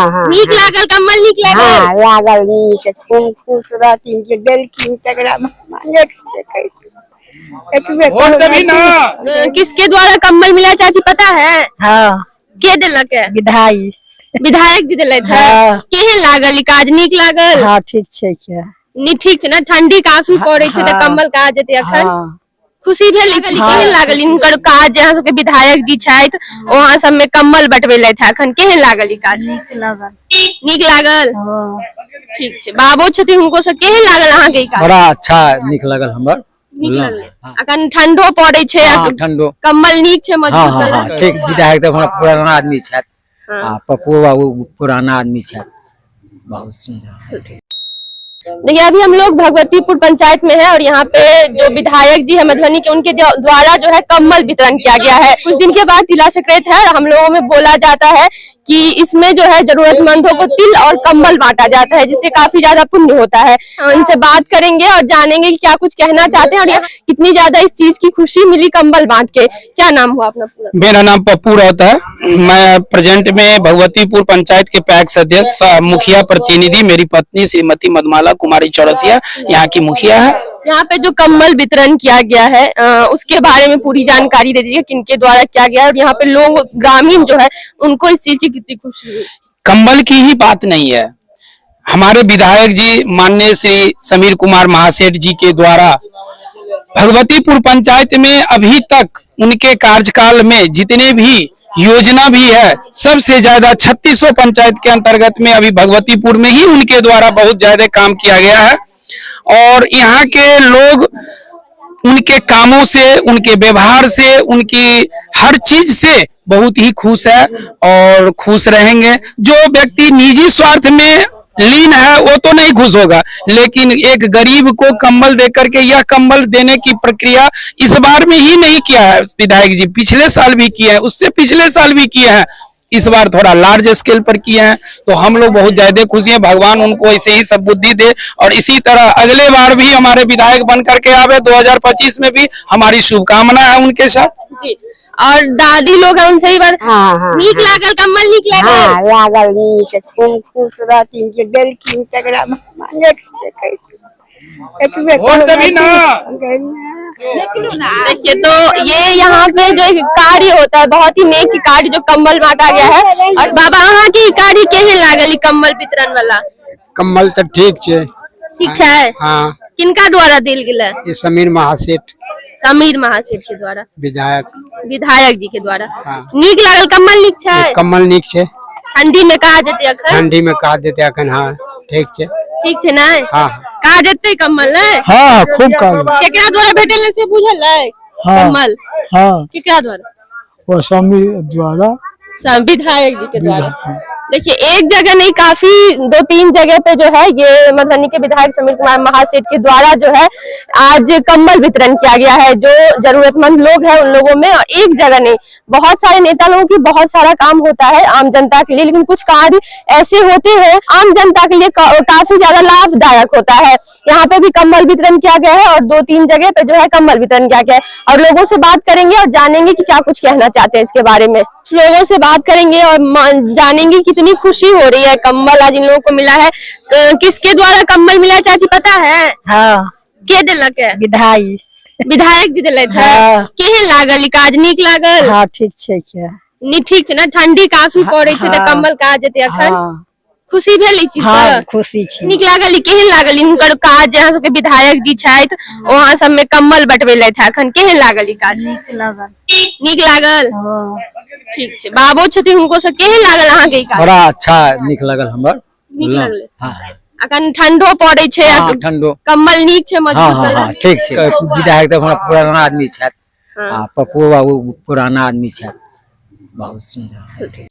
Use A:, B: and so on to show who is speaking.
A: हाँ
B: नीक लागल कम्बल नीक लागल।
A: हाँ लागल नीक खूब खुश रहती जे देलखिन तकरा मालिक से
B: किसके द्वारा कम्बल मिला चाची पता है?
A: हाँ
B: के दिलक है? विधायक जी दिलैथ है।
A: हाँ।
B: केहन लागल ई काज? नीक लागल?
A: हाँ ठीक छै क्या
B: ठीक छै ना, ठंडी काफी पड़े छै त कम्बल काज जेतै अखन। खुशी भेल केहन लागल इनकर काज? जहाँ सबके विधायक जी छथि वहाँ सब में कम्बल बटवेलथि अखन केहन लागल ई काज? नीक लागल। ठीक छै, बाबू छथिन हुनको से केहन लागल अहाँ के ई काज?
C: बड़ा अच्छा नीक लागल हमर।
B: नीक लागल। अखन ठंडो पड़े छै,
C: ठंडो
B: कम्बल नीक छै मजबूत वाला।
C: ठीक, विधायक तो हमरा पुराना आदमी छथि आ पप्पू बाबू पुराना आदमी छथि, बहुत सुंदर।
B: देखिए अभी हम लोग भगवतीपुर पंचायत में है और यहाँ पे जो विधायक जी है मधुबनी के, उनके द्वारा जो है कम्बल वितरण किया गया है। कुछ दिन के बाद तिला संक्रांति है और हम लोगों में बोला जाता है कि इसमें जो है जरूरतमंदों को तिल और कम्बल बांटा जाता है, जिससे काफी ज्यादा पुण्य होता है। उनसे बात करेंगे और जानेंगे कि क्या कुछ कहना चाहते हैं और यहाँ कितनी ज्यादा इस चीज की खुशी मिली कम्बल बांट के। क्या नाम हुआ अपना पूरा?
D: मेरा नाम पप्पू रहता है। मैं प्रेजेंट में भगवतीपुर पंचायत के पैक्स अध्यक्ष, मुखिया प्रतिनिधि मेरी पत्नी श्रीमती मधुमाला कुमारी चौरसिया यहाँ की मुखिया है।
B: यहाँ पे जो कम्बल वितरण किया गया है उसके बारे में पूरी जानकारी दे दीजिए, किनके द्वारा किया गया है और यहाँ पे लोग ग्रामीण जो है उनको इस चीज की कितनी खुशी हुई?
D: कम्बल की ही बात नहीं है, हमारे विधायक जी माननीय श्री समीर कुमार महासेठ जी के द्वारा भगवतीपुर पंचायत में अभी तक उनके कार्यकाल में जितने भी योजना भी है, सबसे ज्यादा 3600 पंचायत के अंतर्गत में अभी भगवतीपुर में ही उनके द्वारा बहुत ज्यादा काम किया गया है। और यहाँ के लोग उनके कामों से, उनके व्यवहार से, उनकी हर चीज से बहुत ही खुश है और खुश रहेंगे। जो व्यक्ति निजी स्वार्थ में लीन है वो तो नहीं खुश होगा, लेकिन एक गरीब को कंबल दे करके, यह कंबल देने की प्रक्रिया इस बार में ही नहीं किया है विधायक जी, पिछले साल भी किए हैं, उससे पिछले साल भी किए हैं, इस बार थोड़ा लार्ज स्केल पर किए हैं। तो हम लोग बहुत ज्यादा खुशी हैं, भगवान उनको ऐसे ही सब बुद्धि दे और इसी तरह अगले बार भी हमारे विधायक बन करके आवे। 2025 में भी हमारी शुभकामना है उनके साथ जी।
B: और दादी लोग हैं उनसे भी बात। नीक लागल कम्बल? नीक लागल।
A: लागल नीक खूब खुश रहती जे देलखिन तकरा मालिक से
B: देखिए तो ये यहाँ पे जो कार्य होता है बहुत ही नेक कार्य, जो कम्बल बांटा गया है। और बाबा अहाँ के कार्य केहन लागल कम्बल वितरण वाला?
C: कम्बल तो ठीक है।
B: ठीक है।
C: हाँ।
B: किनका द्वारा दिल गेल?
C: समीर महासेठ
B: के द्वारा, विधायक जी के द्वारा।
C: हाँ।
B: नीक लागल कम्बल? नीक छै
C: कम्बल नीक छै।
B: ठंडी में कहा जेते अखन?
C: ठंडी में कहा देते अखन। हाँ ठीक छै।
B: ठीक छै ना?
C: हाँ
B: कहा जेते कम्बल ने?
C: हाँ खूब कम्बल।
B: केकरा द्वारा भेटल से बुझल है?
C: हाँ।
B: कम्बल
C: हाँ
B: केकरा द्वारा?
C: वो समीर द्वारा,
B: विधायक जी के द्वारा। देखिए एक जगह नहीं, काफी 2-3 जगह पे जो है ये मधुबनी के विधायक समीर कुमार महासेठ के द्वारा जो है आज कम्बल वितरण किया गया है जो जरूरतमंद लोग हैं उन लोगों में। और एक जगह नहीं, बहुत सारे नेता लोगों की बहुत सारा काम होता है आम जनता के लिए, लेकिन कुछ कार्य ऐसे होते हैं आम जनता के लिए काफी ज्यादा लाभदायक होता है। यहाँ पे भी कम्बल वितरण किया गया है और 2-3 जगह पे जो है कम्बल वितरण किया गया है। और लोगों से बात करेंगे और जानेंगे कि क्या कुछ कहना चाहते हैं इसके बारे में। लोगों से बात करेंगे और जानेंगे कितनी खुशी हो रही है कम्बल आज इन लोगों को मिला है। किसके द्वारा कम्बल मिला चाची पता है?
A: हाँ
B: के दिलक है? विधायक जी दिलैथ है। केहन लागल ई काज? नीक लागल।
A: हाँ ठीक छै क्या
B: ठीक छै ना, ठंडी काफी पड़े छै त कम्बल काज जेतै अखन। खुशी भेल ई चीज?
A: हाँ खुशी छै।
B: नीक लागल। केहन लागल इनकर काज? जहाँ सबके विधायक जी छथि वहाँ सब में कम्बल बटवेलथि अखन केहन लागल ई काज? नीक लागल। ठीक छै, बाबू छथिन हुनको से केहन लागल अहाँ के ई काज?
C: बड़ा अच्छा नीक लागल हमर।
B: नीक लागल। अखन ठंडो पड़े छै,
C: ठंडो
B: कम्बल नीक छै मजबूत वाला।
C: ठीक छै, विधायक तो हमरा पुराना आदमी छथि आ पप्पू बाबू पुराना आदमी छथि, बहुत सुंदर।